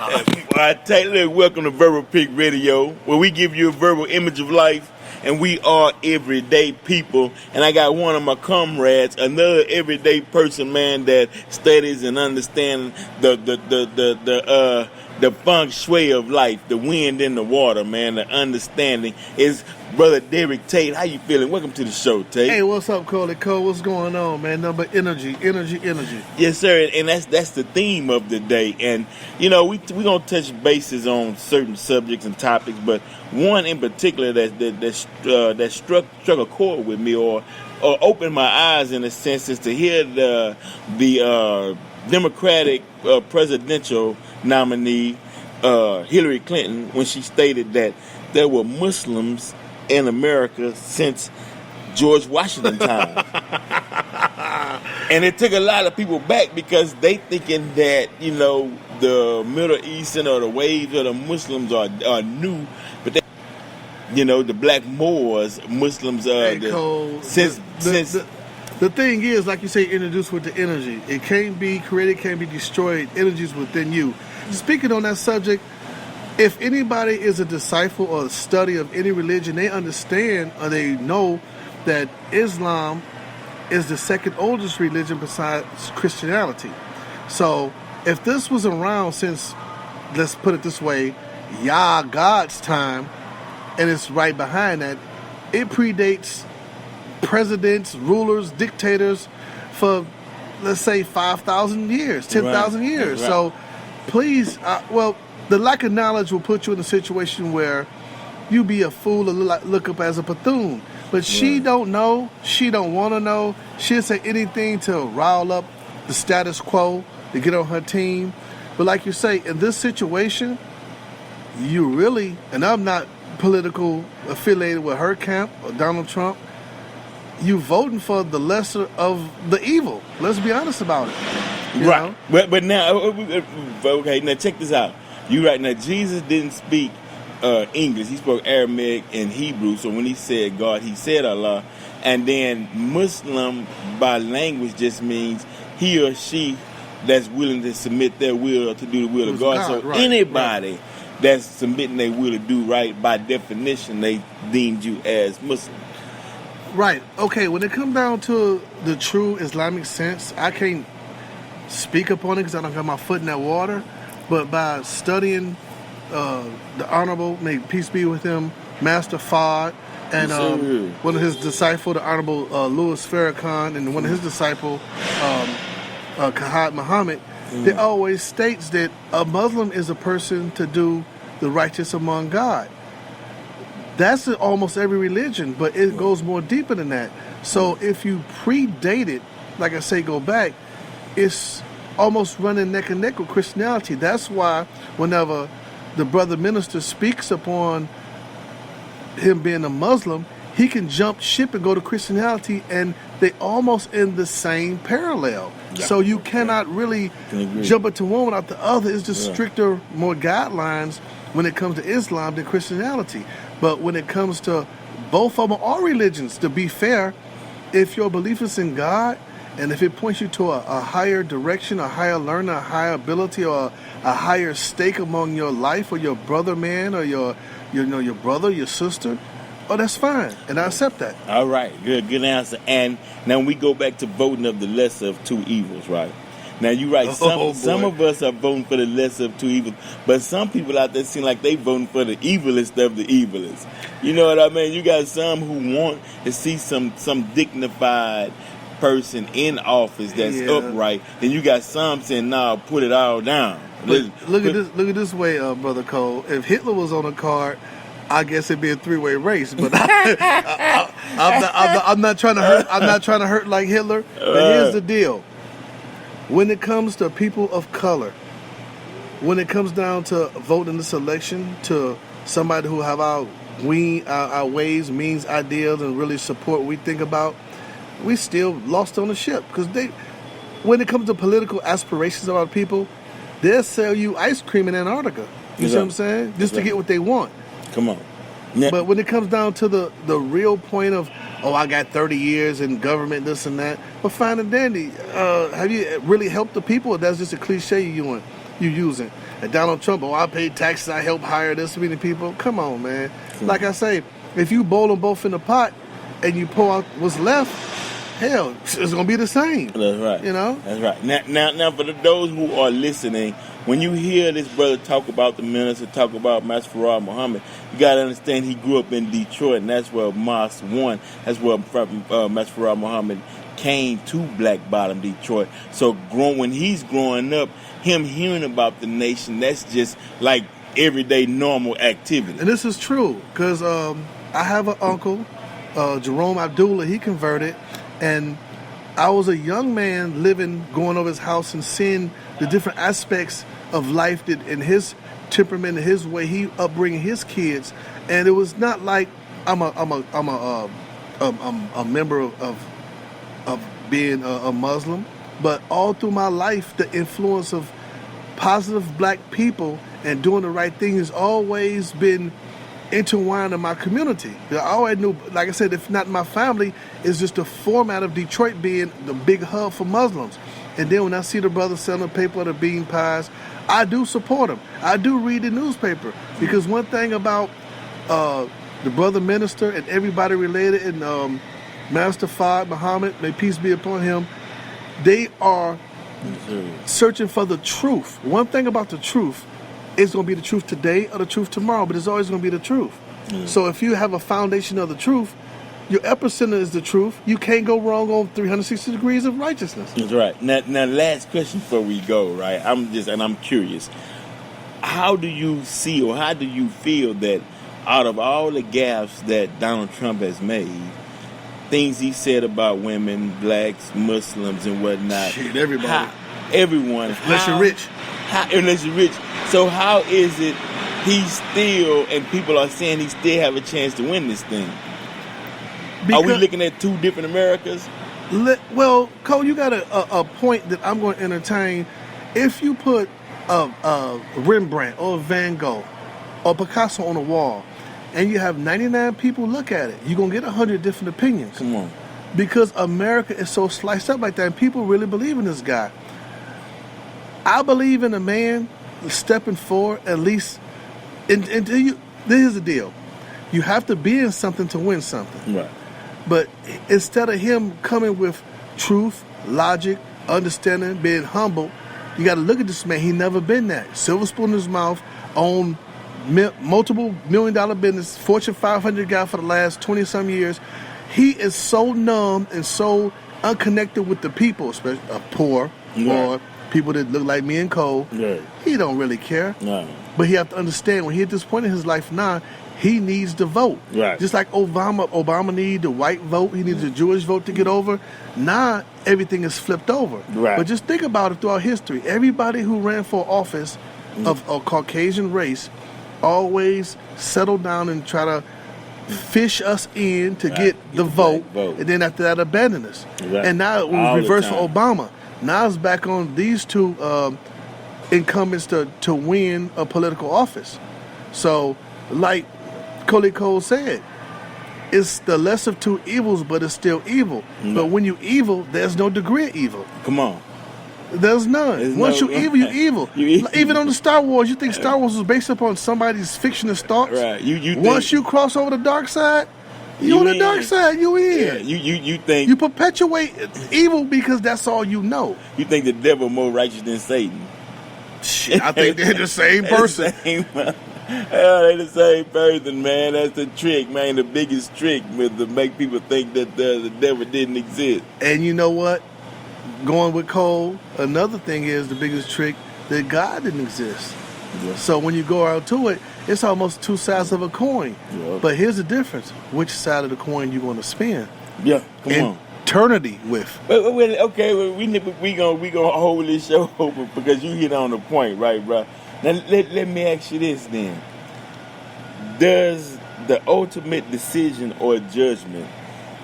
Look, welcome to Verbal Pig Radio, where we give you a verbal image of life, and we are everyday people. And I got one of my comrades, another everyday person, man, that studies and understands the feng shui of life, the wind and the water, man, the understanding is Brother Derek Tate. How you feeling? Welcome to the show, Tate. Hey, what's up, Cole? What's going on, man? Nothing but energy. Yes, sir, and that's the theme of the day. And, you know, we're going to touch bases on certain subjects and topics, but one in particular that struck a chord with me or opened my eyes, in a sense, is to hear the Democratic presidential nominee, Hillary Clinton, when she stated that there were Muslims in America since George Washington time. And it took a lot of people back because they thinking that, you know, the Middle Eastern or the waves of the Muslims are new, but they, you know, the black Moors, Muslims since the thing is, like you say, introduced with the energy. It can't be created, can't be destroyed. Energy's within you. Speaking on that subject, if anybody is a disciple or a study of any religion, they understand or they know that Islam is the second oldest religion besides Christianity. So if this was around since, let's put it this way, God's time, and it's right behind that, it predates presidents, rulers, dictators for, let's say, 5,000 years, 10,000 years. Right. So please, the lack of knowledge will put you in a situation where you be a fool or look up as a Bethune. But she don't know. She don't want to know. She'll say anything to rile up the status quo, to get on her team. But like you say, in this situation, you really, and I'm not political affiliated with her camp or Donald Trump, you voting for the lesser of the evil. Let's be honest about it. Right. But now, okay, now check this out. You right, now Jesus didn't speak English. He spoke Aramaic and Hebrew. So when he said God, he said Allah. And then Muslim by language just means he or she that's willing to submit their will to do the will of God. So anybody that's submitting their will to do right, by definition, they deemed you as Muslim. Right. Okay, when it comes down to the true Islamic sense, I can't speak upon it because I don't have my foot in that water. But by studying the Honorable, may peace be with him, Master Fard, and one of his disciples, the Honorable Louis Farrakhan, and one of his disciples, Kahad Muhammad, they always states that a Muslim is a person to do the righteous among God. That's in almost every religion, but it goes more deeper than that. So if you predate it, like I say, go back, it's almost running neck and neck with Christianity. That's why whenever the brother minister speaks upon him being a Muslim, he can jump ship and go to Christianity, and they almost in the same parallel. Yeah. So you cannot really jump into one without the other. It's just stricter, more guidelines when it comes to Islam than Christianity. But when it comes to both of them, all religions, to be fair, if your belief is in God, and if it points you to a higher direction, a higher learner, a higher ability, or a higher stake among your life, or your brother man, or your brother, your sister, oh, that's fine, and I accept that. All right, good answer. And now we go back to voting of the lesser of two evils, right? Now you're right. Some of us are voting for the lesser of two evils, but some people out there seem like they voting for the evilest of the evilest. You know what I mean? You got some who want to see some dignified person in office that's upright. Then you got some saying, "Nah, put it all down." Look at this way, Brother Cole. If Hitler was on a card, I guess it'd be a three-way race. But I'm not trying to hurt. I'm not trying to hurt like Hitler. But here's the deal: when it comes to people of color, when it comes down to voting this election to somebody who have our ways, means, ideals, and really support what we think about, we still lost on the ship. Because when it comes to political aspirations of our people, they'll sell you ice cream in Antarctica. You see what I'm saying? Just to get what they want. Come on. Yeah. But when it comes down to the real point of, I got 30 years in government, this and that, but fine and dandy, have you really helped the people, or that's just a cliche you using? And Donald Trump, I paid taxes, I helped hire this many people. Come on, man. Like I say, if you boil them both in the pot and you pour out what's left, hell, it's going to be the same. That's right. You know? That's right. Now, for those who are listening, when you hear this brother talk about the minister, talk about Master Farad Muhammad, you got to understand he grew up in Detroit, and that's where Mosque 1, that's where Master Farad Muhammad came to Black Bottom, Detroit. So when he's growing up, him hearing about the nation, that's just like everyday normal activity. And this is true, because I have an uncle, Jerome Abdullah, he converted, and I was a young man going over his house and seeing the different aspects of life that in his temperament, in his way, he upbringing his kids, and it was not like I'm a member of being a Muslim, but all through my life, the influence of positive black people and doing the right thing has always been intertwined in my community. I always knew, like I said, if not my family, it's just the format of Detroit being the big hub for Muslims. And then when I see the brothers selling the paper or the bean pies, I do support them. I do read the newspaper, because one thing about the brother minister and everybody related and Master Farad Muhammad, may peace be upon him, they are searching for the truth. One thing about the truth, it's going to be the truth today or the truth tomorrow, but it's always going to be the truth. So if you have a foundation of the truth, your epicenter is the truth. You can't go wrong on 360 degrees of righteousness. That's right. Now, last question before we go, right? I'm curious. How do you see, or how do you feel that out of all the gaffes that Donald Trump has made, things he said about women, blacks, Muslims, and whatnot. Shit, everybody. Everyone. Unless you're rich. Unless you're rich. So how is it he's still, and people are saying he still have a chance to win this thing? Are we looking at two different Americas? Well, Cole, you got a point that I'm going to entertain. If you put a Rembrandt or a Van Gogh or Picasso on a wall, and you have 99 people look at it, you're going to get 100 different opinions. Come on. Because America is so sliced up like that, and people really believe in this guy. I believe in a man stepping forward, at least. Here's the deal. You have to be in something to win something. Right. But instead of him coming with truth, logic, understanding, being humble, you got to look at this man. He never been that. Silver spoon in his mouth, owned multiple $1 million business, Fortune 500 guy for the last 20-some years. He is so numb and so unconnected with the people, especially poor or people that look like me and Cole. Right. He don't really care. No. But he have to understand, when he at this point in his life now, he needs the vote. Right. Just like Obama needed the white vote, he needs the Jewish vote to get over. Now everything is flipped over. Right. But just think about it throughout history. Everybody who ran for office of a Caucasian race always settle down and try to fish us in to get the vote, and then after that abandon us. Right. And now it was reversed for Obama. Now it's back on these two incumbents to win a political office. So, like Cole said, it's the less of two evils, but it's still evil. Mm-hmm. But when you evil, there's no degree of evil. Come on. There's none. Once you evil, you're evil. Even on the Star Wars, you think Star Wars was based upon somebody's fictionist thoughts? Right. Once you cross over the dark side, you on the dark side, you in. Yeah. You think you perpetuate evil because that's all you know. You think the devil more righteous than Satan? Shit, I think they're the same person. They're the same person, man. That's the trick, man. The biggest trick with to make people think that the devil didn't exist. And you know what? Going with Cole, another thing is the biggest trick that God didn't exist. Yeah. So when you go out to it, it's almost two sides of a coin. Yeah. But here's the difference: which side of the coin you going to spin? Yeah, come on. Eternity with. Okay, we gonna hold this show open because you hit on the point, right, bro? Now let me ask you this then: does the ultimate decision or judgment,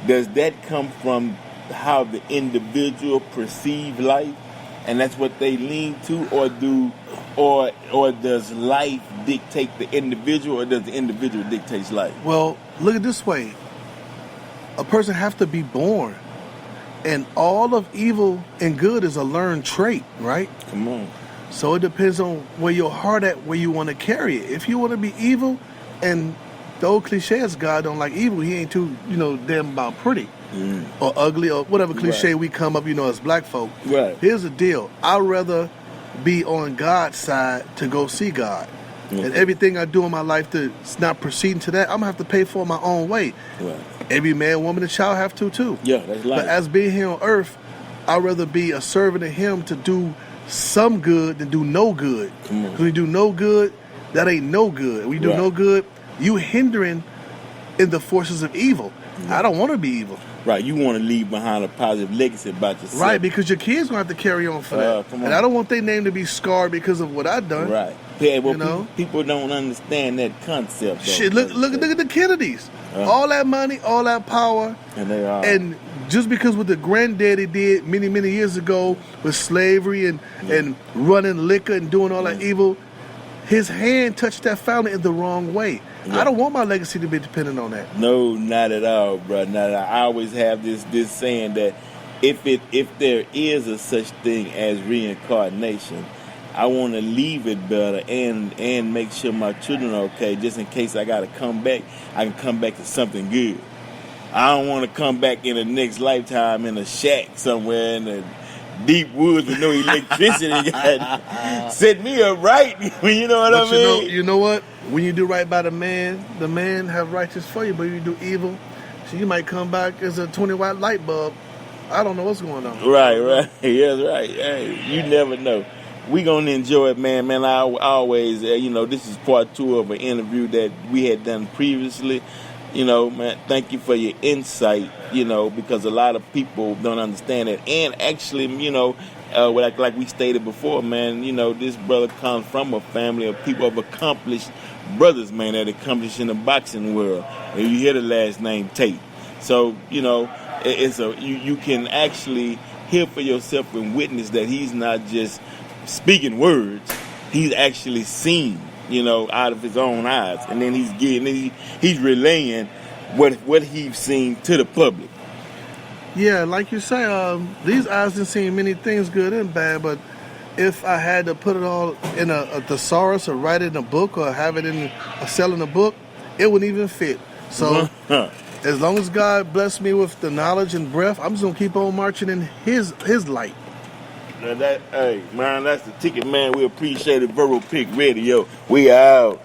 does that come from how the individual perceive life, and that's what they lean to, or does life dictate the individual, or does the individual dictate life? Well, look at it this way: a person have to be born, and all of evil and good is a learned trait, right? Come on. So it depends on where your heart at, where you want to carry it. If you want to be evil, and the old cliche is God don't like evil, he ain't too, damn about pretty or ugly or whatever cliche we come up, as black folk. Right. Here's the deal. I'd rather be on God's side to go see God. And everything I do in my life that's not proceeding to that, I'm going to have to pay for my own way. Right. Every man, woman, and child have to too. Yeah, that's life. But as being here on earth, I'd rather be a servant of him to do some good than do no good. When you do no good, that ain't no good. When you do no good, you hindering in the forces of evil. I don't want to be evil. Right, you want to leave behind a positive legacy about yourself. Right, because your kids going to have to carry on for that. And I don't want their name to be scarred because of what I've done. Right. Yeah, well, people don't understand that concept. Though. Shit, look at the Kennedys. All that money, all that power. And they are. And just because what the granddaddy did many, many years ago with slavery and running liquor and doing all that evil, his hand touched that family in the wrong way. I don't want my legacy to be dependent on that. No, not at all, bro. Not at all. I always have this saying that if there is a such thing as reincarnation, I want to leave it better and make sure my children are okay, just in case I got to come back. I can come back to something good. I don't want to come back in the next lifetime in a shack somewhere in the deep woods with no electricity. Set me up right. You know what I mean? You know what? When you do right by the man have righteous for you, but you do evil, so you might come back as a 20-watt light bulb. I don't know what's going on. Right. Yes, right. Hey, you never know. We gonna enjoy it, man. I always, this is part 2 of an interview that we had done previously. Man, thank you for your insight, because a lot of people don't understand it. And actually, like we stated before, man, this brother comes from a family of people of accomplished brothers, man, that accomplished in the boxing world. And you hear the last name Tate. So, you can actually hear for yourself and witness that he's not just speaking words, he's actually seen, out of his own eyes, and then he's relaying what he's seen to the public. Yeah, like you say, these eyes done seen many things, good and bad. But if I had to put it all in a thesaurus or write it in a book or have it in sell in a book, it wouldn't even fit. So as long as God bless me with the knowledge and breath, I'm just gonna keep on marching in His light. Now hey, man, that's the ticket, man. We appreciate it. Verbal Pick Radio. We out.